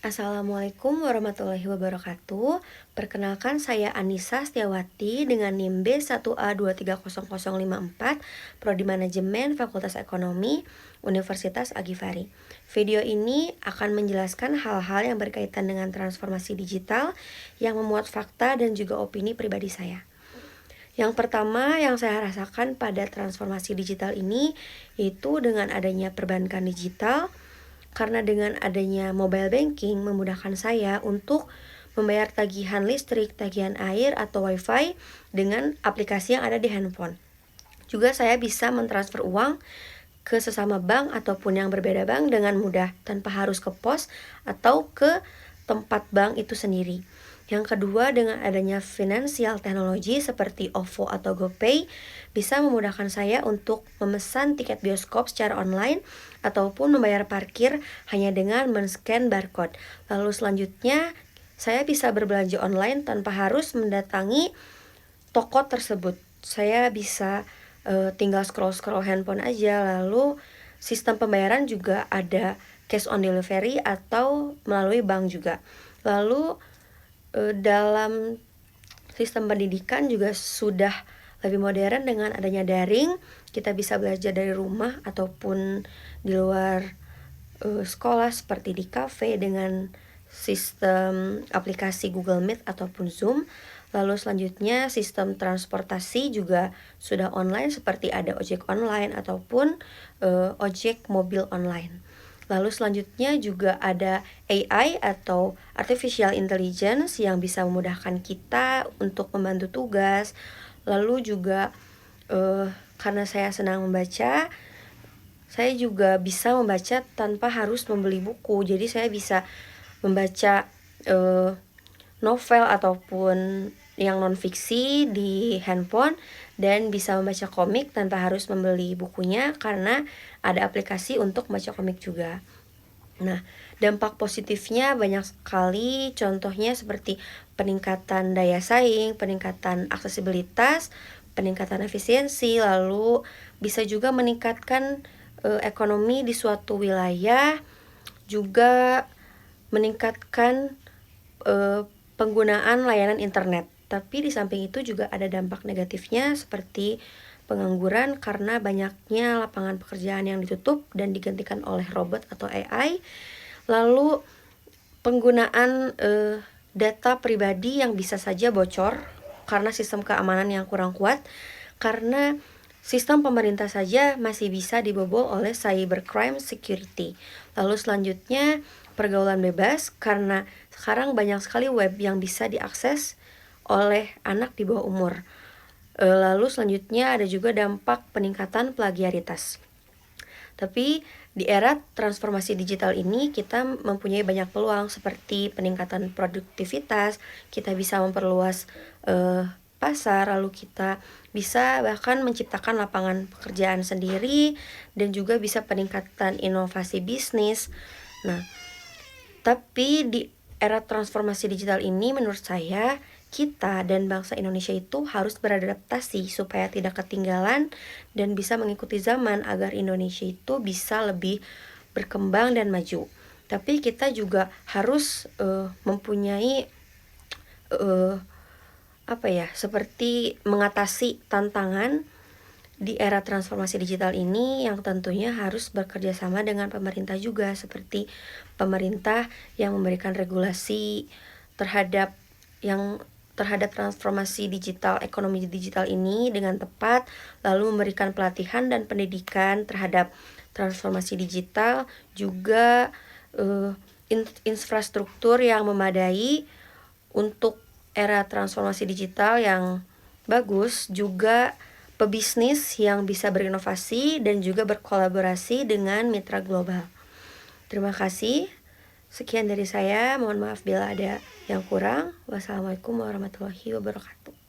Assalamualaikum warahmatullahi wabarakatuh. Perkenalkan saya Anissa Setiawati dengan NIM B1A230054, Prodi Manajemen Fakultas Ekonomi, Universitas Agifari. Video ini akan menjelaskan hal-hal yang berkaitan dengan transformasi digital yang memuat fakta dan juga opini pribadi saya. Yang pertama yang saya rasakan pada transformasi digital ini yaitu dengan adanya perbankan digital. Karena dengan adanya mobile banking memudahkan saya untuk membayar tagihan listrik, tagihan air, atau wifi dengan aplikasi yang ada di handphone. Juga saya bisa mentransfer uang ke sesama bank ataupun yang berbeda bank dengan mudah tanpa harus ke pos atau ke tempat bank itu sendiri. Yang kedua, dengan adanya financial technology seperti OVO atau GoPay bisa memudahkan saya untuk memesan tiket bioskop secara online ataupun membayar parkir hanya dengan men-scan barcode. Lalu selanjutnya, saya bisa berbelanja online tanpa harus mendatangi toko tersebut. Saya bisa tinggal scroll handphone aja. Lalu sistem pembayaran juga ada cash on delivery atau melalui bank juga. Lalu dalam sistem pendidikan juga sudah lebih modern dengan adanya daring. Kita bisa belajar dari rumah ataupun di luar sekolah seperti di kafe dengan sistem aplikasi Google Meet ataupun Zoom. Lalu selanjutnya sistem transportasi juga sudah online seperti ada ojek online ataupun ojek mobil online. Lalu selanjutnya juga ada AI atau Artificial Intelligence yang bisa memudahkan kita untuk membantu tugas. Lalu juga karena saya senang membaca, saya juga bisa membaca tanpa harus membeli buku. Jadi saya bisa membaca novel ataupun yang non-fiksi di handphone dan bisa membaca komik tanpa harus membeli bukunya karena ada aplikasi untuk membaca komik juga. Nah, dampak positifnya banyak sekali, contohnya seperti peningkatan daya saing, peningkatan aksesibilitas, peningkatan efisiensi, lalu bisa juga meningkatkan ekonomi di suatu wilayah, juga meningkatkan penggunaan layanan internet. Tapi di samping itu juga ada dampak negatifnya seperti pengangguran karena banyaknya lapangan pekerjaan yang ditutup dan digantikan oleh robot atau AI. Lalu penggunaan data pribadi yang bisa saja bocor karena sistem keamanan yang kurang kuat, karena sistem pemerintah saja masih bisa dibobol oleh cybercrime security. Lalu selanjutnya pergaulan bebas karena sekarang banyak sekali web yang bisa diakses oleh anak di bawah umur. Lalu selanjutnya ada juga dampak peningkatan plagiaritas. Tapi di era transformasi digital ini kita mempunyai banyak peluang seperti peningkatan produktivitas, kita bisa memperluas pasar, lalu kita bisa bahkan menciptakan lapangan pekerjaan sendiri dan juga bisa peningkatan inovasi bisnis. Nah, tapi di era transformasi digital ini menurut saya kita dan bangsa Indonesia itu harus beradaptasi supaya tidak ketinggalan dan bisa mengikuti zaman agar Indonesia itu bisa lebih berkembang dan maju. Tapi kita juga harus mempunyai seperti mengatasi tantangan di era transformasi digital ini yang tentunya harus bekerja sama dengan pemerintah juga, seperti pemerintah yang memberikan regulasi terhadap transformasi digital, ekonomi digital ini dengan tepat, lalu memberikan pelatihan dan pendidikan terhadap transformasi digital, juga infrastruktur yang memadai untuk era transformasi digital yang bagus, juga pebisnis yang bisa berinovasi dan juga berkolaborasi dengan mitra global. Terima kasih. Sekian dari saya. Mohon maaf bila ada yang kurang. Wassalamualaikum warahmatullahi wabarakatuh.